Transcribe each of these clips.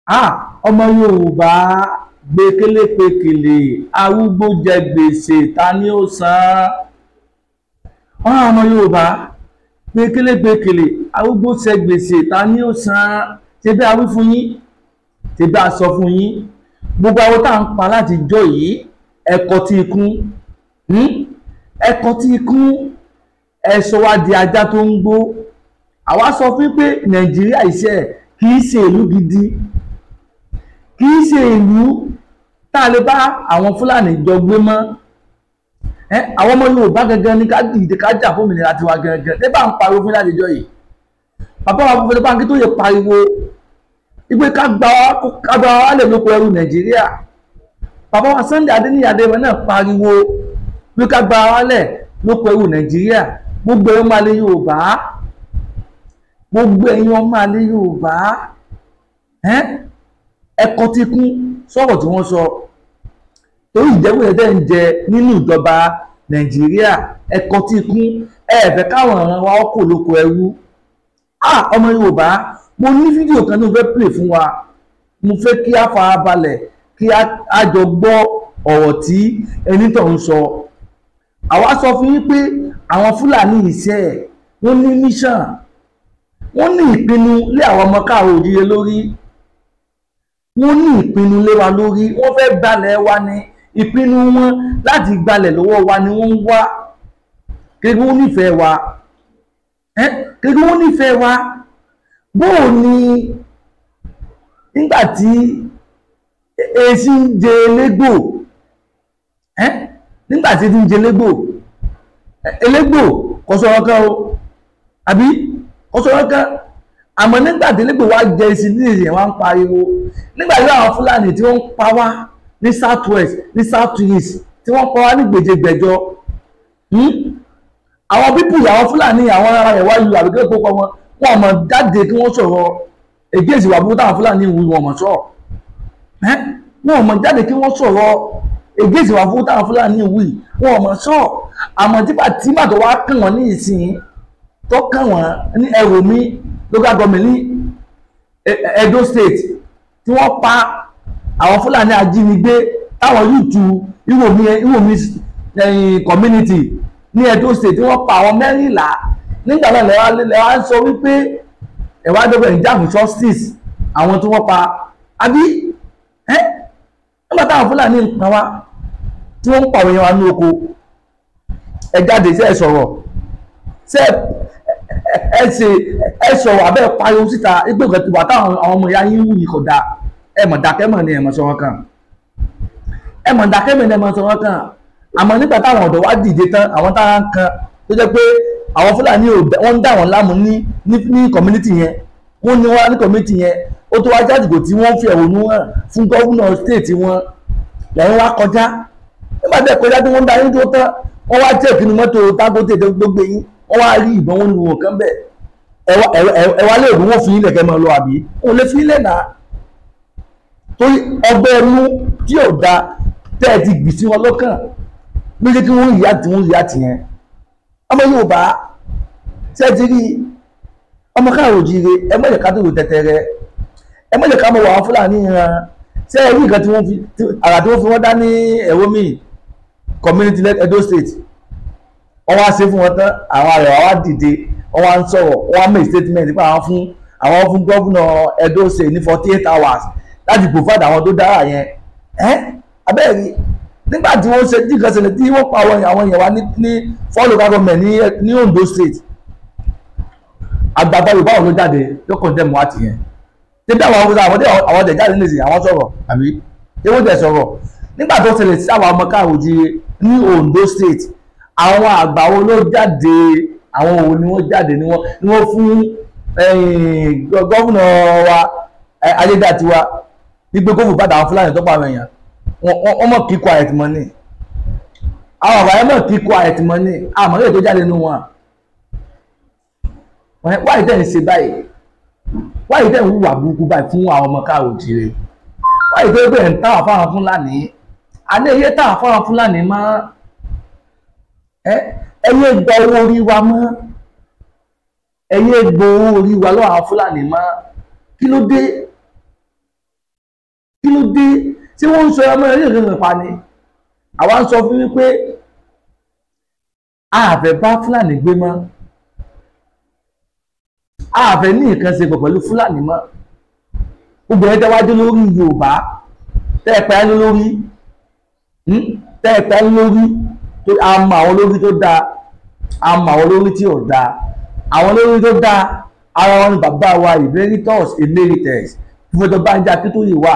ọmọ Yorùbá gbẹ́kẹ̀lé pẹ̀kẹ̀lé arúgbó jẹ gbèsè ta ni ó san án. Ọmọ Yorùbá gbẹ́kẹ̀lé pẹ̀kẹ̀lé arúgbó jẹ gbèsè ta ni ó san án. Ṣé bí a wí fún yín, ṣé bí a sọ fún yín, gbogbo àwọn tá à ń pa láti jọ yìí ẹ̀kọ́ tí ikún ẹ̀kọ́ tí ikún ẹ̀sọ́ wa di ajá tó ń gbó. Àwa sọ fún pé Nàìjíríà iṣẹ́ kì í ṣe ìlú gidi, kì í ṣe ìlú tá a lè bá àwọn Fúlàní jọ gbé mọ́. Àwọn ọmọ Yorùbá gangan ní ká dìde ká jà fún òmìnira tiwa gangan. Ẹ bá ń pariwo fún ìlàjẹjọ yìí, bàbá wa fúnfẹ́ báńkì tó yẹ pariwo ìgbé ká gba wa lè lóko ẹrú Nàìjíríà. Bàbá wa Sunday Adéníyì Adéyẹmọ náà pariwo pé ká gba wa lẹ̀ lóko ẹrú Nàìjíríà. Gbogbo ẹ̀yin ọmọ alẹ́ Yorùbá, gbogbo ẹ̀yin ọmọ alẹ́ Yorùbá, ẹ̀kọ́ tí kún sọ̀rọ̀ tí wọ́n sọ torí ìjẹ́wọ́ ẹ̀dẹ́ ń jẹ nínú ìjọba Nàìjíríà. ẹ̀kọ́ tí kún ẹ̀fẹ̀ káwọn ọ̀ràn wa kò lóko ẹrú. Ọmọ Yorùbá, mo ní fídíò kan ní mo fẹ́ play fún wa. Mo fẹ́ kí a fara balẹ̀ kí a jọ gbọ́ ọ̀rọ̀ tí ẹni tó ń sọ. Àwa sọ fún yín pé àwọn Fúlàní iṣẹ́ wọ́n ní mission, wọ́n ní ìpinnu lé àwọn ọmọ káàárọ̀ oòjíire lórí. Wọ́n ní ìpinnu lé wa lórí. Wọ́n fẹ́ gbalẹ̀ wa ní ìpinnu wọn láti gbalẹ̀ lọ́wọ́ wa ni wọ́n ń wá. Kéde wọ́n nífẹ̀ẹ́ wa, kéde wọ́n nífẹ̀ẹ́ wa. Bóò ni nígbà tí èsì ń jẹ elégbò, nígbà tí ń jẹ elégbò kò sọ̀rọ̀ kan o, àbí kò sọ̀rọ̀ kan. Àmọ́ nígbà tí elégbò wá jẹ èsì ní ìyẹn wá ń pariwo. Nígbà tí àwọn Fúlàní tí wọ́n ń pa wá ní south west ní south east tí wọ́n pa wá ní gbèjègbèjọ, àwọn pípù àwọn Fúlàní àwọn ará rẹ̀ wá lu àbíkẹ́ kókó wọn mọ̀ jáde kí wọ́n sọ̀rọ̀ ègé ìsìwà burúkú táwọn Fúlàní wù wọ́n mọ̀ sọ̀rọ̀. Wọ́n mọ̀ jáde kí wọ́n sọ̀rọ̀ ègé ìsìwà burúkú táwọn Fúlàní wù wọ́n mọ̀ sọ̀rọ̀. Àmọ́ tígbà tó wá kàn wọ́n ní ìsìn tó kàn wọ́n ní Ẹ̀rọ̀mí local government ní Edo state tí wọ́n pa àwọn Fúlàní ajínigbé táwọn yúùtù Ìwòmí community ní Edo state tí wọ́n pa àwọn 14. Nígbà náà lẹ́wà ń sọ wípé ẹ̀wà dọ́gbẹ̀ ìjáàmù justice àwọn tí wọ́n pa. Àbí nígbà táwọn Fúlàní ń pa wá tí wọ́n ń pa òyìn wa ní oko, ẹ jáde sí ẹ sọ̀rọ̀ sí ẹ sọ̀rọ̀ abẹ́ pariwo síta ìgbé ìgbà tí wà táwọn ọmọ ìyá yín wù yìí kò dáa. Ẹ mọ̀ dákẹ́mọ̀ ni ẹ mọ̀ sọ̀rọ̀ kan, ẹ mọ̀ dákẹ́mọ̀ ni ẹ mọ̀ sọ̀rọ̀ kan. Àmọ́ nígbà táwọn ọ̀dọ́ wá dìde tán, àwọn tára ń kan tó jẹ́ pé àwọn Fúlàní wọ́n ń dà wọ́n láàmú ní community yẹn, wọ́n ní wá ní community yẹn. Ó tó wá jádìgò tí wọ́n fi ẹ̀hónú hàn fún gọ́vùnà state wọn lẹ́yìn wá kọjá. Nígbà tí ẹ kọjá tí wọ́n ń darí tó tán, wọ́n wá jẹ́ ìpinnu mọ́tò Dangote tó gbé yín, wọ́n wá rí ìbọn wọn nínú wọn kan bẹ́ẹ̀. Ẹ̀wà lè rú wọn fi ilẹ̀ kẹ́ mọ́ lọ àbí wọn lè fi ilẹ̀ náà torí ọgbẹ́ ẹnu tí ò da tẹ́ ẹ ti gbì sí wọn lọ́kàn ló jẹ́ kí wọ́n yìí àti yẹn. Ọmọ Yorùbá ṣe ti rí ọmọ káàárọ̀ oòjíire, ẹ má jẹ́ ká tó rò tẹ́tẹ́rẹ́, ẹ má jẹ́ ká mọ̀ wà àwọn Fúlàní ìran. Ṣé ẹ rí nǹkan tí wọ́n fi àrà tí wọ́n fi wọ́n dá ní Ẹ̀rọ̀mí community Edo state, wọ́n wá ṣe fún wọn tán, àwọn àrẹwà wá dìde, wọ́n wá ń sọ̀rọ̀, wọ́n wá make statement nípa àwọn fún gọ́vùnà Edo state ní 48 hours láti provide àwọn tó dára yẹn. Abẹ́rẹ́ nígbà tí wọ́n ṣe jíkan ṣẹlẹ̀ tí wọ́n pa àwọn èèyàn wa ní 4 local government ní Ondo state, àgbàgbà Yorùbá wọn ló jáde ló condemn wá tìyẹn. Tí bí àwọn ọ̀dẹ̀ jáde nìsín àwọn sọ̀rọ̀ àbí ewé dẹ̀ sọ̀rọ̀. Nígbà tó ṣẹlẹ̀ sí àwọn ọmọ káàárọ̀ oòjíire ní Ondo state, àwọn àgbà wo ló jáde, àwọn òun ni wọ́n jáde ni wọ́n fún gọ́vùnà wa Ayédàtiwa wípé kó fò bá àwọn Fúlàní tó pa àwọn èèyàn. Wọ́n mọ̀ kí quiet money, àwọn àbáyé mọ̀ kí quiet money. Àmọ́ lè tó jáde nínú wọn. Wáyé tẹ́ ń ṣe báyìí, wáyé tẹ́ ń hùwà burúkú báyìí fún àwọn ọmọ káàárọ̀ oòjíire, wáyé tẹ́ bẹ̀rẹ̀ ń táwà fáwọn Fúlàní. Alẹ́ iye táwà fáwọn Fúlàní mọ́ ẹyẹ gba owó orí wa mọ́, ẹyẹ gbowó orí wa lọ́wọ́ àwọn Fúlàní mọ́. Kí ló dé? kí ló dé tí wọ́n ń sọ ọmọ ẹ̀rí ìrìnrìn pa ni àwa ń sọ fún yín pé ààfẹ́ bá Fúlàní gbé mọ́ ààfẹ́ ní nǹkan ṣe pẹ̀lú Fúlàní mọ́ gbogbo ẹ̀ tẹ́wájú lórí Yorùbá tẹ́ẹ̀pẹ́ lórí tẹ́ẹ̀pẹ́ lórí tó a mọ àwọn olórí tó dáa a mọ àwọn olórí tí ò dáa àwọn olórí tó dáa ara wọn ni bàbá wa Emeritus Professor Banji Akintoye wà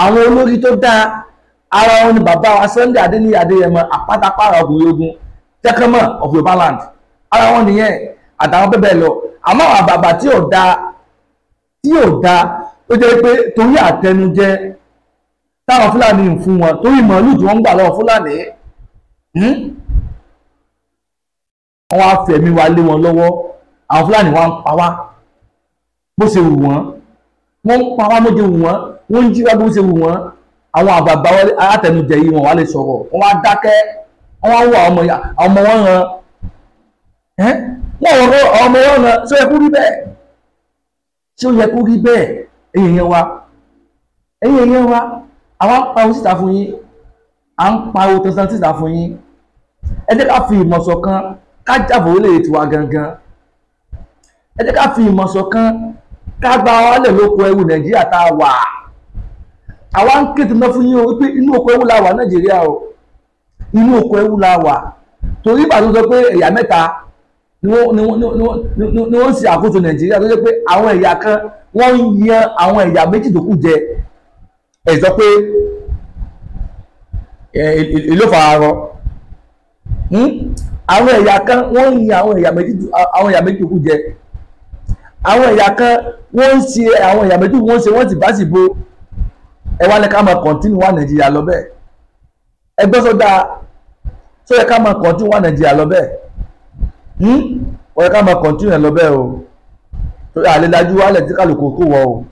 àwọn olórí tó dáa ara wọn ni bàbá wa Sunday Adéníyì Adéyẹmọ àpátápàrà ọkùnrin ogun Tẹ́kánmọ̀ of Yorùbá land ara wọn nìyẹn àtàwọn bẹ́ẹ̀ bẹ́ẹ̀ lọ àmọ́ àwọn àbàbà tí ò dáa ó jẹ́ pé torí àtẹnujẹ táwọn Fúlàní ń fún wọn torí màálù tí wọ́n ń gbà lọ́wọ́ Fúlàní wọ́n wá fẹ̀mí wa lé wọn lọ́wọ́ àwọn Fúlàní wa ń pa wá bó ṣe wù wọ́n wọ́n ń pa wá bó ṣe wù wọ́n wọ́n ń jí wá bó ṣe wù wọ́n àwọn àgbààgbà alátẹnujẹ yìí wọn wá lè sọ̀rọ̀ wọ́n wá dákẹ́ wọ́n wá wọ àwọn ọmọ wọn ràn wọ́n wọ ọmọ wọn ràn ṣé ó yẹ kó rí bẹ́ẹ̀ ṣé ó yẹ kó rí bẹ́ẹ̀ ẹ̀yin yẹn wa àwọn pariwo síta fún yín à ń pariwo tẹ̀sán síta fún yín ẹ jẹ́ ká fi ìmọ̀ ṣọ̀kan ká jàbọ̀ orílẹ̀-èdè tiwa gangan ẹ jẹ́ ká fi ìmọ̀ ṣọ̀kan ká gba wálẹ̀ lóko ẹrú Nàìjíríà tá a wà àwa ń ké tẹ̀mọ́ fún yín o pé inú oko ẹrú la wà Nàìjíríà o inú oko ẹrú la wà torí ìbàdàn sọ pé ẹ̀yà mẹ́ta ni wọ́n ń ṣe àkóso Nàìjíríà tó jẹ́ pé àwọn ẹ̀yà kan wọ́n ń yan àwọn ẹ̀yà méjì tó kù jẹ ẹ̀ sọ pé ìlú fararọ àwọn ẹ̀yà kan wọ́n ń yan àwọn ẹ̀yà méjì tó kù jẹ àwọn ẹ̀yà kan wọ́n ń ṣe àwọn ẹ̀yà méjì wọ́n ti bá sì bo ẹ wá ní ká máa kọ̀ntínú wà Nàìjíríà lọ bẹ́ẹ̀ ẹgbẹ́ sọ́dá tó yẹ ká máa kọ̀ntínú wà Nàìjíríà lọ bẹ́ẹ̀ wọ́n yẹ ká máa kọ̀ntínú ẹ̀ lọ bẹ́ẹ̀ o tó yẹ àlélájú wálẹ̀ tí kálukú kó wọ̀ o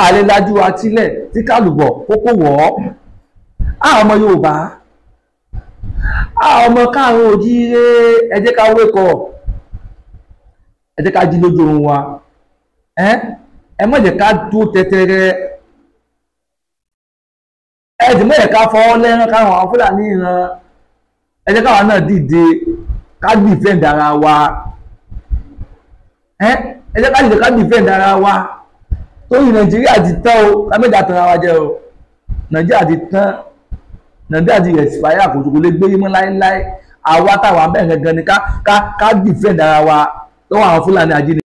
àlélájú atílẹ̀ tí kálukú kó wọ̀ ọ́ ọmọ Yorùbá ọmọ káàrún òjíire ẹ jẹ́ ká wake up ẹ jẹ́ ká jí lójú oorun wa ẹ má jẹ́ ká dúró tẹ́tẹ́rẹ́ ẹ sì má jẹ́ ká fọwọ́ lẹ́rán káwọn àwọn Fúlàní ìran ẹ jẹ́ káwa náà dìde ká defend ara wa ẹ jẹ́ ká dìde ká defend ara wa torí Nàìjíríà ti tán o ká méjà tán ara wa jẹ o Nàìjíríà ti tán Nàìjíríà ti expire àkókò lè gbé mọ́ láéláé àwa táwa bẹ́ẹ̀ gangan ni ká defend ara wa lọ́wọ́ àwọn Fúlàní ajínigbé.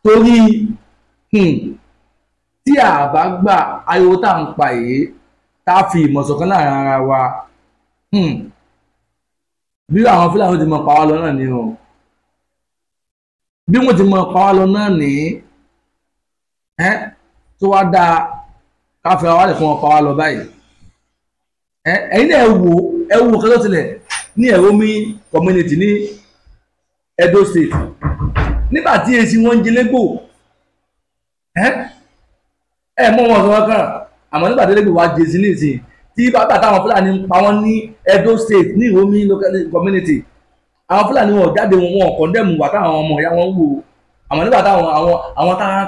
torí tí a bá gbà ariwo tá à ń pa èyí tá a fi ìmọ̀ ṣọ̀kan láàrin ara wa bí àwọn Fúlàní ti mọ pa wá lọ náà ni o bí wọ́n ti mọ pa wá lọ náà ní tó wá dáa ká fi ara lè fún wọn pa wá lọ báyìí ẹ̀yin náà ẹ wo kí ló tilẹ̀ ní Ẹ̀rọ̀mí community ní Edo State nígbà tí èsì wọn ń jẹlẹgbò mọ wọn sọ kan àmọ́ nígbà tí lẹgbò wá jèsì nísìn tí bàbá táwọn Fúlàní ń pa wọn ní Edo State ní Ẹ̀rọ̀mí local community àwọn Fúlàní wọn jáde wọn kọndẹmù wà táwọn ọmọ ìyá wọn wò àmọ́ nígbà táwọn àwọn táwọn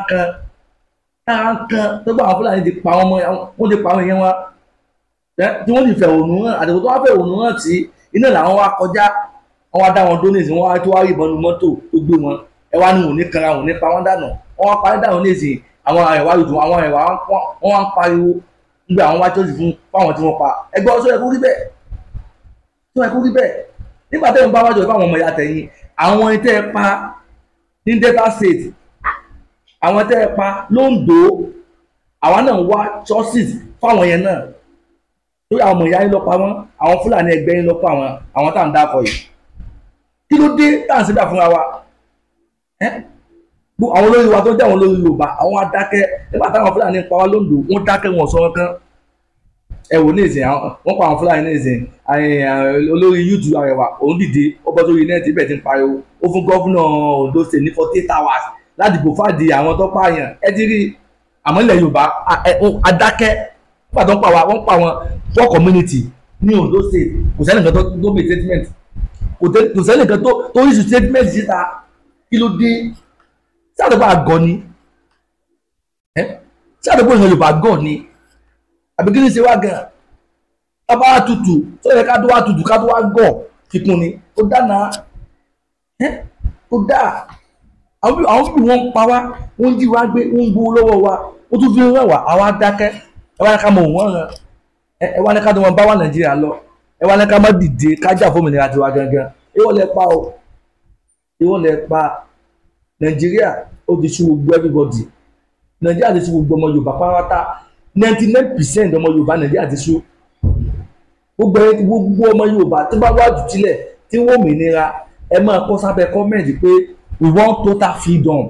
kan tó gbà àwọn Fúlàní ti pa wọn mọ wọn ti pa àwọn èèyàn wọn tí wọ́n ti fẹ̀hónú hàn àtẹ̀kọ́ tó wá fẹ̀hónú hàn tí iná làwọn wá kọjá wọ́n wá dá wọn dóní sí wọ́n wá tó wá rí ìbọn nu mọ́tò tó gbé wọn ẹ wá ní òun ní kanra òun ní pa wọ́n dànù wọ́n wá parí dànù nísìnyí àwọn àrẹwà yòókù àwọn àrẹwà wọ́n wá ń pariwo nígbà àwọn wá chọ́ọ̀sì fún fáwọn tí wọ́n pa ẹgbẹ́ ọ̀ṣọ́ ẹ̀kú rí bẹ́ẹ̀ tó ẹ̀kú rí bẹ́ẹ̀ nígbà tẹ́ ń bá wájú fáwọn ọmọ ìyá tẹ̀yìn àwọn ẹni tẹ́ ẹ pa ní Delta State àwọn tẹ́ ẹ pa l'Ondo àwọn náà wá churches fáwọn yẹn náà tó àwọn ọmọ ìyá yín lọ pa wọ́n àwọn Fúlàní ẹgbẹ́ yín lọ pa àwọn tá à ń dákọ̀ yìí kí ló dé tá à ń síbà fúnra wa àwọn olórí wa tó jẹ́ àwọn olórí Yorùbá àwọn adákẹ́ nígbà táwọn Fúlàní pa wá l'Ondo wọ́n dákẹ́ wọn sọ wọn kan ẹ wò ní ìsìn wọ́n pa àwọn Fúlàní ní ìsìn olórí YouTube Arẹwà òun dìde ó bọ́ sórí nẹ́ẹ̀tì ibẹ̀ ti ń pariwo ó fún gọ́fúnà Ondo State ní 48 hours láti bò fàdí àwọn tó pààyàn ẹ ti rí àmọ́ ilẹ̀ Yorùbá adákẹ́ nígbà tó ń pa wọ́n pa wọn for community ní Ondo State kò sẹ́nìkan tó make statement kò sẹ́nìkan tó rí statement síta kí ló dé sáàdọ̀gbà àgọ́ ni sáàdọ̀gbà ìṣẹ̀lẹ̀ Yorùbá àgọ́ ni àbí kí ni ṣe wá gan ọba wa tutù tó yẹ ká tó wá tutù ká tó wá gọ̀ kíkún ni ó dáná ó dá àwọn bí wọ́n ń pa wá wọ́n ń jí wá gbé wọ́n ń gbowó lọ́wọ́ wa ó tún fi ń rẹ̀ wá àwa dákẹ́ ẹ wá ní ká mọ òun ràn ẹ wá ní ká tó wọn bá wà Nàìjíríà lọ ẹ wá ní ká má dìde kájà fómìnira tiwa gangan ìwọ lẹ pa o ìwọ lẹ pa Nàìjíríà ó ti sú gbogbo everybody Nàìjíríà ti sú gbogbo ọmọ Yorùbá pátá 99% ọmọ Yorùbá Nàìjíríà ti sú gbogbo ọmọ Yorùbá tí bá wá jù sílẹ̀ tí wọ́n mìíràn ẹ máa kọ sábẹ́ kọ́mẹ̀ntì pé we want total freedom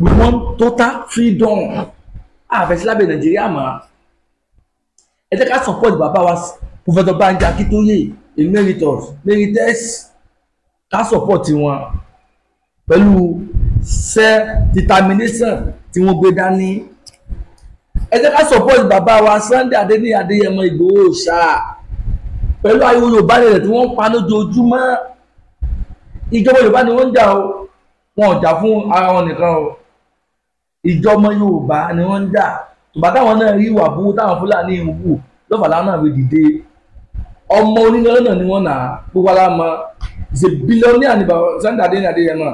we want total freedom àfẹsí lábẹ́ Nàìjíríà mọ́ ẹ jẹ́ ká support bàbá wa Professor Banji Akintoye emeritus ká support wọn pẹ̀lú self determination tí wọ́n gbé dání ẹ jẹ́ ká support bàbá wa Sunday Adéyẹmọ Ìgbòho ṣá pẹ̀lú ariwo Yorùbá rẹ̀ tí wọ́n ń pa lójoojúmọ́ ìjọba Yorùbá ni wọ́n ń jà o wọn ò jà fún ara wọn nìkan o ìjọba Yorùbá ni wọ́n ń jà tùbá táwọn náà rí ìwà burú táwọn Fúlàní ń wù lọ́fà láwọn náà fi dìde ọmọ onílẹ̀ náà ni wọ́n nà gbogbo ara mọ ṣe bílíọ̀nìà ní bàbá Sunday Adéyẹmọ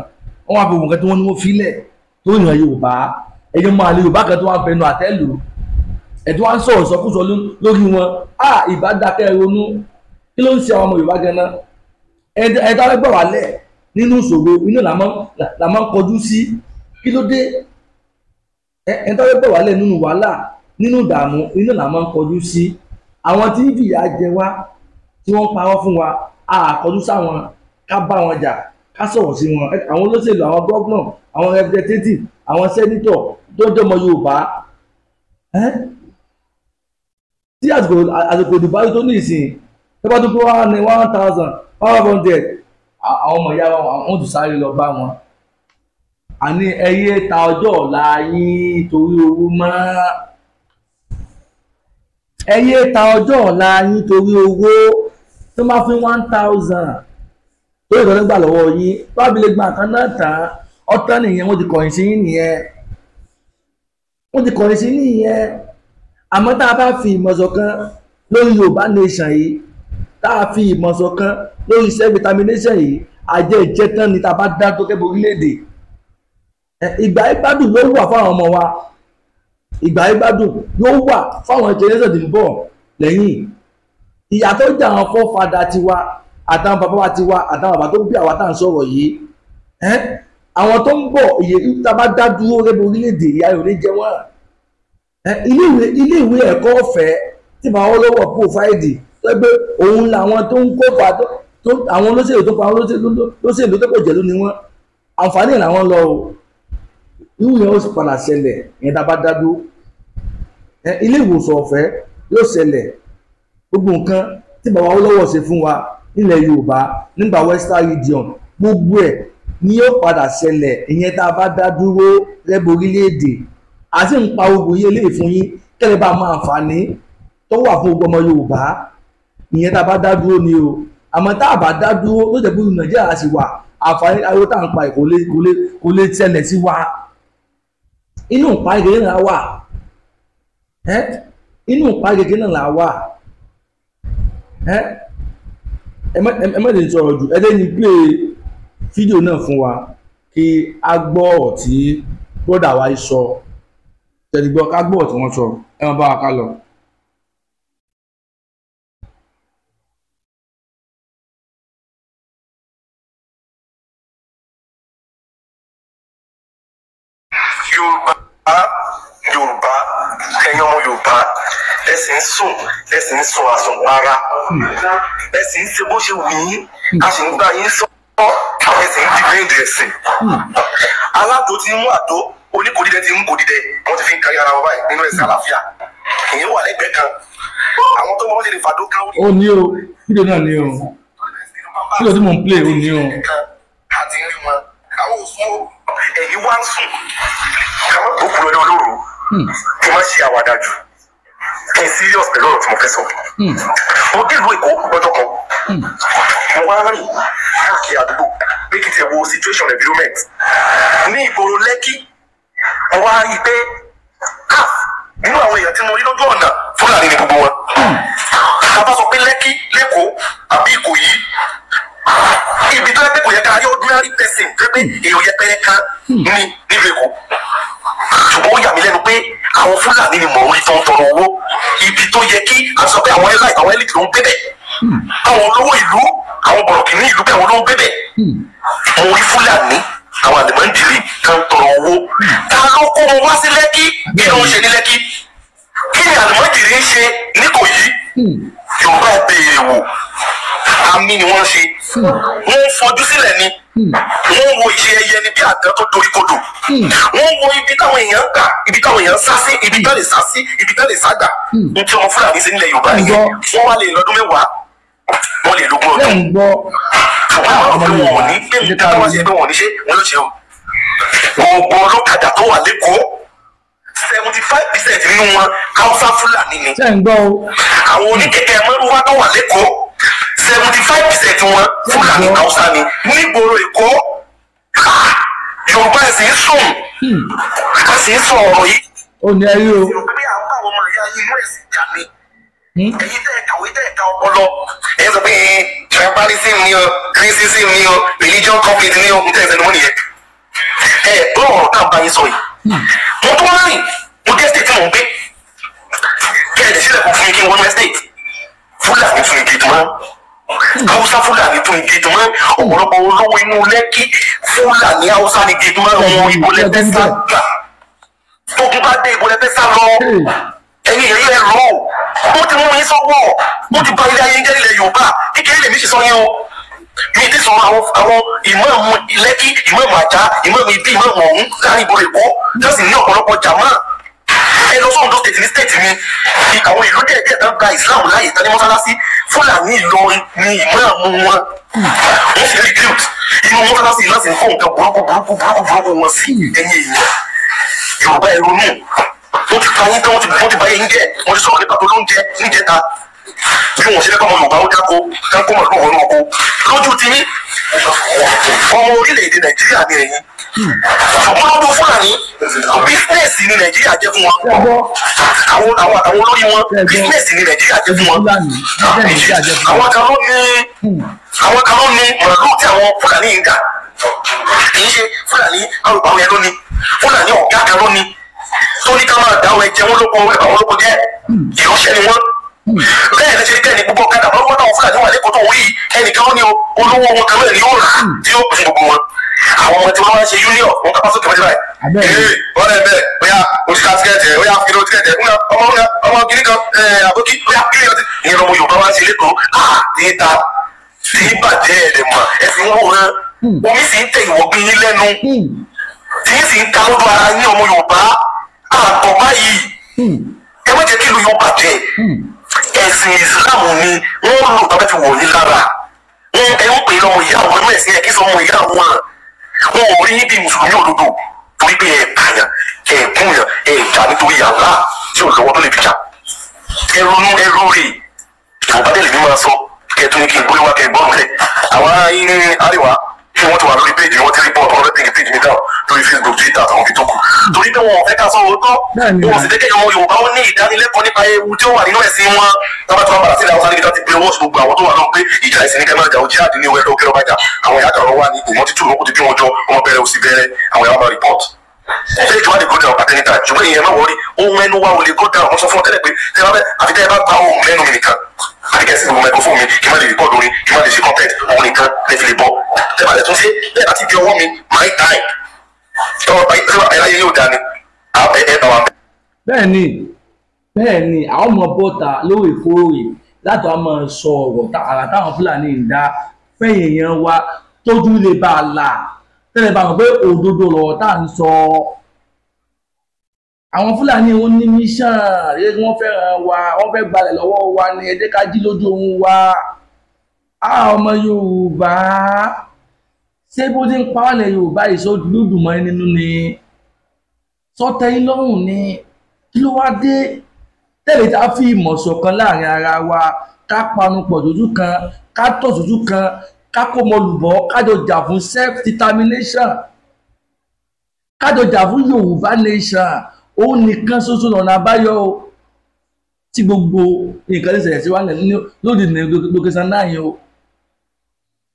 wọn wá fi òun kan tí wọ́n ní wọ́n filẹ̀ tó yàn Yorùbá ẹ̀yọ́ máa lè Yorùbá kan tó wá fẹnu àtẹ́lù ẹ̀dùn wá ń sọ̀rọ̀ sọkúsọ lórí wọn ìbá dákẹ́ ronú kí ló ń ṣe àwọn ọmọ Yorùbá gan náà ẹ̀dá ẹgbẹ́ wà lẹ̀ nínú ìṣòro inú là máa ń kọjú sí kí ló dé ẹ̀dá ẹgbẹ́ wà lẹ̀ nínú wàhálà nínú ìdààmú inú là máa ń kọjú sí àwọn tí ìyà jẹ wá tí wọ́n parọ́ fún wa àkọjú sáwọn ká bá wọn jà ká sọ̀rọ̀ sí wọn àwọn olóṣèlú àwọn gọ́vnọ̀ àwọn representative àwọn sẹ́nítọ̀ tó jọmọ Yorùbá tí àsìkò ìdìbò tó ní ìsìn tó bá tó kó 1,500 àwọn ọmọ ìyá wọn tún sáré lọ bá wọn àní ẹyẹ ta ọjọ́ ọ̀la yín torí owó mọ́ ẹyẹ ta ọjọ́ ọ̀la yín torí owó tó máa fi 1,000 tó ìtọ́jú gbà lọ́wọ́ yín bábí lè gba kan náà tán ọ̀tán nìyẹn wọ́n ti kọ̀yìn sí nìyẹn àmọ́ tá a bá fi ìmọ̀ ṣọ̀kan lórí Yorùbá nation yìí tá a fi ìmọ̀ ṣọ̀kan lórí self determination yìí àjẹ́ ìjẹ́tán ni tá a bá dá tó kẹ́bọ̀ orílẹ̀-èdè ìgbà ìgbádùn yóò wà fáwọn ọmọ wa ìgbà ìgbádùn yóò wà fáwọn generation tí ń bọ̀ lẹ́yìn ìyà tó jẹ́ àwọn fọ́fadà tiwa àtàwọn bàbá wa tiwa àtàwọn bàbá tó bí àwa tá à ń sọ̀rọ̀ yìí àwọn tó ń bọ̀ ìyè tá a bá dá dúró kẹ́bọ̀ orílẹ̀-èdè ìyá yóò ní jẹ wọ́n ilé ìwé ẹ̀kọ́ ọ̀fẹ́ tí màá wọ́n lọ́wọ́ pòfáìdì tó gbé òun làwọn tó ń kópa àwọn olóṣèlú tó pa àwọn olóṣèlú tó pọ̀ jẹ̀lú ni wọ́n àǹfààní làwọn lọ o irú yẹn ó sì padà ṣẹlẹ̀ yẹn tá a bá dádó ilé ìwòsàn ọ̀fẹ́ yóò ṣẹlẹ̀ gbogbo nǹkan tí bàbá wọ́n lọ́wọ́ ṣe fún wa nílẹ̀ Yorùbá nígbà Western Region gbogbo ẹ̀ ni yóò padà ṣẹlẹ̀ ìyẹn tá a bá dá dúró rẹ́bù orílẹ̀-èdè àti ń pa ogun yìí eléyìí fún yín kẹ́lẹ́ bá máa àǹfààní tó wà fún gbogbo ọmọ Yorùbá ìyẹn tá a bá dá dúró ni o àmọ́ tá a bá dá dúró ló jẹ́ pé Nàìjíríà sì wà àǹfààní ayé tá à ń pa kò lè ṣẹlẹ̀ sí wa inú ìparí kékeré náà wà inú ìparí kékeré náà wà ẹ má lè sọ̀rọ̀ jù ẹ lẹ́yìn pé fídíò náà fún wa kí kí a gbọ́ ọ̀rọ̀ tí bọ́dà wa sọ tẹ̀lé ká gbọ́ ọ̀rọ̀ tí wọ́n sọ ẹ máa bá wa ká lọ. Yorùbá ẹ̀yin ọmọ Yorùbá ẹ̀sìn ń sùn àsùnwara ẹ̀sìn ń ṣe bó ṣe wù yín a sì ń gbà yín sọ ẹ̀sìn ń dìbẹ́ǹdì ẹ̀sìn aládò ti ń mú àdó oníkòdídẹ ti ń kòdídẹ wọ́n ti fi ń kárí ara wọn báyìí nínú ẹ̀sìn àlàáfíà èyí wà lẹ́gbẹ̀ẹ́ kan àwọn tó wọ́n ti lè fàdó káwé. ó ní o fídíò náà ní o fídíò tí mò ń play ó ní o. àti rí wọn àwọn òsùn ẹ̀yìn wá ń sùn káwọn tó kú lọ́dọ̀ olóró kí wọ́n ṣe àwàdà jù kí n serious pẹ̀lú ọ̀rọ̀ tí mo fẹ́ sọ. mo dé ìlú Èkó lọ́jọ́ kan mo wá rìn káàkiri àdúgbò pé kí n ti wo situation environment ní ìgboro Lẹ́kì mo wá rí i pé nínú àwọn èèyàn tí mo rí lójú ọ̀nà Fúlàní ni gbogbo wọn. ká bá sọ pé Lẹ́kì lẹ́kọ̀ọ́ àbí Ìkòyí ibi tó yẹ pé kò yẹ ká rí ordinary person tó yẹ pé èèyàn yẹpẹrẹ kan ní nílùú Èkó ṣùgbọ́n ó yà mí lẹ́nu pé àwọn Fúlàní ni mò ń rí tó ń tọrọ owó ibi tó yẹ kí a sọ pé àwọn elite àwọn elite ló ń gbébẹ̀ àwọn olówó ìlú àwọn bọ̀rọ̀kìnní ìlú pé àwọn ló ń gbébẹ̀ mo rí Fúlàní àwọn àlùmọ́ǹdìrì tó ń tọrọ owó ta ló kó wọn wá sí Lẹ́kì kí ló ń ṣe ní Lẹ́kì kí ni àlùmọ́ǹdìrì ń ṣe ní Ìkòyí Yorùbá ẹ̀ béèrè wò àmì ni wọ́n ṣe wọ́n ń fojú sílẹ̀ ni wọ́n wo ìṣe ẹyẹ ni bí àgán tó dorí kodò wọ́n wo ibi táwọn èèyàn gbà ibi táwọn èèyàn sá sí ibi tá lè sá sí ibi tá lè sá gbà ní tí ọmọ Fúlàní sí nílẹ̀ Yorùbá nìyẹn wọ́n wá lè lọ́dún mẹ́wàá wọ́n lè lógún ọdún ṣùgbọ́n àwọn ọmọ wọn ò ní pé mi dáná wá sí ẹgbẹ́ wọn ò ní ṣe wọ́n ló ṣe o gbogbo ọlọ́kadà tó wà lẹ́kọ̀ọ́ 75% nínú wọn Haúsá Fúlàní ni àwọn oníkẹ̀kẹ́ mẹ́rùwá tó wà lẹ́kọ̀ọ́ 75% wọn Fúlàní Haúsá ni nígboro Èkó Yorùbá ẹ̀sìn sùn a sì ń sọ ọ̀rọ̀ yìí. ó ní ayé o. Yorùbá bí àwọn àwọn ọmọ ìyá yìí inú ẹ̀sìn jà ní. ẹ̀yin tẹ́ ẹ̀ kàwé tẹ́ ẹ̀ ká ọpọlọ ẹ̀ sọ pé tribalism ni o racism ni o religion conflict ni o n tẹ́ ẹ̀ sẹ́nu mọ́ nìyẹn. gbọ́ ọ̀rọ̀ tá à ń bá yín sọ yìí. mo tún wá rìn mo dé state tí mò ń gbé kí ẹ̀ lè sílẹ̀ kó fún mi kí n wọ́n mẹ́ state Fúlàní tún igi tó máa Haúsá Fúlàní tún igi tó máa ọ̀pọ̀lọpọ̀ olówó inú Lẹ́kì Fúlàní Haúsá ni igi tó máa wọn ìbò lẹ́fẹ́ sá gbà tógun bá dé ìbò lẹ́fẹ́ sá lọ ẹ̀yin èyí ẹ̀ lọ mo ti mú yín sọ́wọ́ mo ti bà ilé ayé jẹ́ ilẹ̀ Yorùbá kékeré lèmi ṣe sọ yín o mi ti sọ àwọn ìmáàmù Lẹ́kì ìmáàmù Àjà ìmáàmù ibi ìmáàmù ọ̀hún láàrin ìbò Èkó tó sì ní ọ̀pọ̀lọpọ̀ jàmáà ẹ lọ sọ́run tó state ní state mi àwọn ìlú díẹ̀ tán gba Islam láàyè tán ní mọ́sálásí Fúlàní Ìlọrin ní ìmáàmù wọn wọ́n sì recruit inú mọ́sálásí náà sì ń fọ́ nǹkan burúkú wọn sí ẹ̀yìn èèyàn Yorùbá ẹ̀rọ nù wọ́n ti pa yín tán wọ́n ti bá yín jẹ́ wọ́n ti sọ̀rọ̀ nípa tó ló ń jẹ níjẹta bí wọ́n ṣe lẹ́kọ̀ọ́ ọmọ Yorùbá ó dáko dáko mọ̀ lóhùn ọ̀nà ọkọ̀ lójú ti ní ọmọ orílẹ̀-èdè Nàìjíríà ní ẹ̀yìn ṣùgbọ́n lọ́dún Fúlàní bísínẹ́sì ní Nàìjíríà jẹ́ fún wọn àwọn olórí wọn bísínẹ́sì ní Nàìjíríà jẹ́ fún wọn àwọn kan ló ní màálù tí àwọn Fúlàní ń gà kì í ṣe Fúlàní arúgbó àwọn yẹn lónìí Fúlàní ọ̀gá kan lónìí tó ní ká máa dá àwọn ẹ̀jẹ̀ wọn lóko àwọn olóko jẹ́ ìránṣẹ́ ni wọ́n bẹ́ẹ̀ lè ṣe kẹ́ ni gbogbo ọ̀kadà lọ́wọ́ náà Fúlàní wà lẹ́kọ̀ọ́ tó wí ẹnìkan ó ní olówó wọn kan lẹ́ẹ̀ni yóò rà tí yóò pèsè gbogbo wọn àwọn ọmọ tí wọ́n máa ń ṣe union wọn kápá sókè mọ́ṣẹ́ báyìí wọ́n lẹ́ bẹ́ẹ̀ bóyá oṣìṣẹ́ tíkẹ́ẹ̀tì bóyá fìdó tíkẹ́ẹ̀tì ọmọ kìíní kan àbókí bóyá kí ni ìyẹn ọmọ Yorùbá máa ń ṣe lẹ́kọ̀ọ́ títa tí bàjẹ́ ẹ̀dẹ̀ mọ̀ ẹ̀sìn wọn wò rán omi sì ń tẹ ìwọ̀gbìn yín lẹ́nu tí yín sì ń ta lójú ara yín ọmọ Yorùbá àtọ̀ báyìí ẹ má jẹ́ kí ìlú yóò bàjẹ́ ẹ̀sìn Islam ni wọ́n lò tàbí fi wọ̀ yín lára ẹ ń pè é lọ́mọ ìyá àwọn ẹ̀mọ́ ẹ̀sìn ẹ̀ kí sọ ọmọ ìyá àwọn wọn ò rí bí mùsùlùmí òdodo torí pé ẹ pààyàn ẹ gúnyàn ẹ jà nítorí yàrá tí ò lọ́wọ́ tó lè fi jà ẹ ronú ẹ lóore Yorùbá délé ní máa sọ kẹtù ní kí n gbóyè wá kẹ gbọ́n lẹ̀ àwọn ayé àríwá tí wọ́n ti wà lórí péjì wọ́n ti rí bọ́ọ̀lù ọ̀rẹ́ péjì mi dáhùn lórí Facebook Twitter àtàwọn fi tó kù torí pé wọn ò fẹ́ ká sọ òótọ́ wọn sì jẹ́ kí àwọn Yorùbá wọn ní ìdánilẹ́kọ̀ọ́ nípa ewu tí ó wà nínú ẹ̀sìn wọn tábà tí wọ́n padà sílẹ̀ Haúsá níbi tí wọ́n ti gbé wọ́ọ̀sì gbogbo àwọn tó wà náà pé ìjà ẹ̀sìn ní kẹ́mẹ́ ìjà òjì àdínní owó ẹ̀rọ òkèrè ọbàjà àwọn ìyá àtàwọn wà ní ìmọ̀ títù lókùn ti bí wọn jọ wọn bẹ̀rẹ̀ òsì bẹ̀rẹ̀ àwọn ìyá máa report ṣé ìjọba lè go down at any time ṣùgbọ́n ìyẹn máa wọrí ohun ẹnu wa ò lè go down wọ́n sọ fún ọ tẹ́lẹ̀ pé àfi tẹ́ ẹ bá gba ohun lẹ́nu mi nìkan àdìgẹ́sì ni mo mẹ́kọ́ fún mi kí n má lè record orin kí n má lè ṣe content òun nìkan lè fi lè bọ́ tẹ́ bá lè tún ṣe bẹ́ẹ̀ bá ti di ọwọ́ mi my time tọ́wọ́ ayé yóò dání ẹ bá wa. bẹ́ẹ̀ ni àwọn ọmọ bọ́ta lóòrèkóòrè láti wá máa sọ ọ̀rọ̀ àrà táwọn Fúlàní ń dá fẹ́yìn èèyàn wa tójú lè bá a là tẹ́lẹ̀ bá wọn pé òdodo lọ̀rọ̀ tá à ń sọ. àwọn Fúlàní wọn ní mission wọ́n fẹ́ràn wa wọ́n fẹ́ gbalẹ̀ lọ́wọ́ wa ní ẹ jẹ́ ká jí lójú oorun wa. ọmọ Yorùbá ṣé bó ti ń pa wálẹ̀ Yorùbá ìṣòdùdùn mọ́ nínú ni sọ́tẹ́yìn lọ́rùn ni kí ló wá dé tẹ́lẹ̀ tá a fi ìmọ̀ ṣọ̀kan láàrin ara wa ká panupọ̀ sójú kan ká tọ̀ sójú kan ká kó mọlùbọ́ kájọ jà fún self determination kájọ jà fún Yorùbá nation òun nìkan ṣoṣo lọ́nà àbáyọ tí gbogbo nǹkan lè ṣẹlẹ̀ sí wa lóde lókèsàn náà yẹn o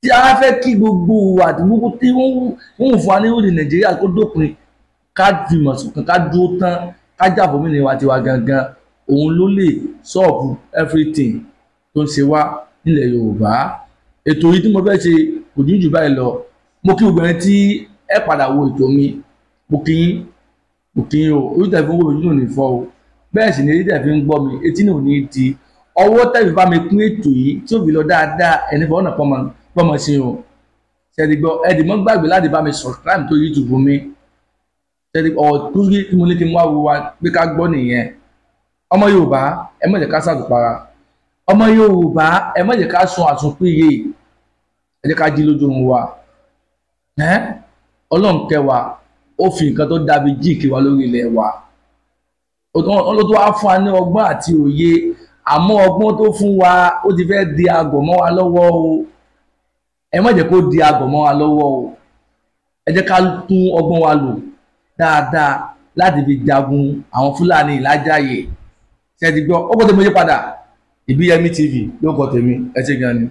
tí a fẹ́ kí gbogbo àdúgbò tí wọ́n ń fún wa ní orílẹ̀ Nàìjíríà kó dópin ká dìmọ̀ ṣọ̀kan ká dúró tán ká jà fún òmìnira tiwa gangan òun ló lè sọ́ọ̀bù everything tó ń ṣe wá nílẹ̀ Yorùbá. ètò yìí tí mo fẹ́ ṣe kò ní jù báyìí lọ mo kí gbogbo ẹni tí ẹ padà wo ètò mi mo kí yín o orí tẹ̀ fi ń wò mí nínú ìfọ́ o bẹ́ẹ̀ sì ni èyí tẹ̀ fi ń gbọ́ mi etí náà ò ní di ọwọ́ tẹ̀ fi bá mi pín ètò yìí tí ó fi lọ dáadáa ẹni fọwọ́nà pọ́nmọ sí o ṣẹ́ni gbọ́ ẹ̀dì mọ́ gbàgbé láti bá mi subscribe tó YouTube mi ṣẹ́ni ọ̀tún tí mo ní kí n wá wo wa pé ká gbọ́ nìyẹn. ọmọ Yorùbá ẹ má jẹ́ ká ṣàtùpara ọmọ Yorùbá ẹ má jẹ́ ká sun àsùnpìyè ẹ jẹ́ ká jí lójú oorun wa Ọlọ́run kẹwàá ó fi nǹkan tó dàbí jíìkì wa lórí ilẹ̀ wa ọlọ́run tó wá fún wa ní ọgbọ́n àti òye àmọ́ ọgbọ́n tó fún wa ó ti fẹ́ di àgọ̀ mọ́ wa lọ́wọ́ o ẹ má jẹ́ kó di àgọ̀ mọ́ wa lọ́wọ́ o ẹ jẹ́ ká tún ọgbọ́n wa lò dáadáa láti fi jagun àwọn Fúlàní ìlájàyè ṣe ti gbọ́ ọgbọ́n tó mọ yé padà Ìbíyẹmí TV ló kọ tèmi ẹ ṣé gan ni.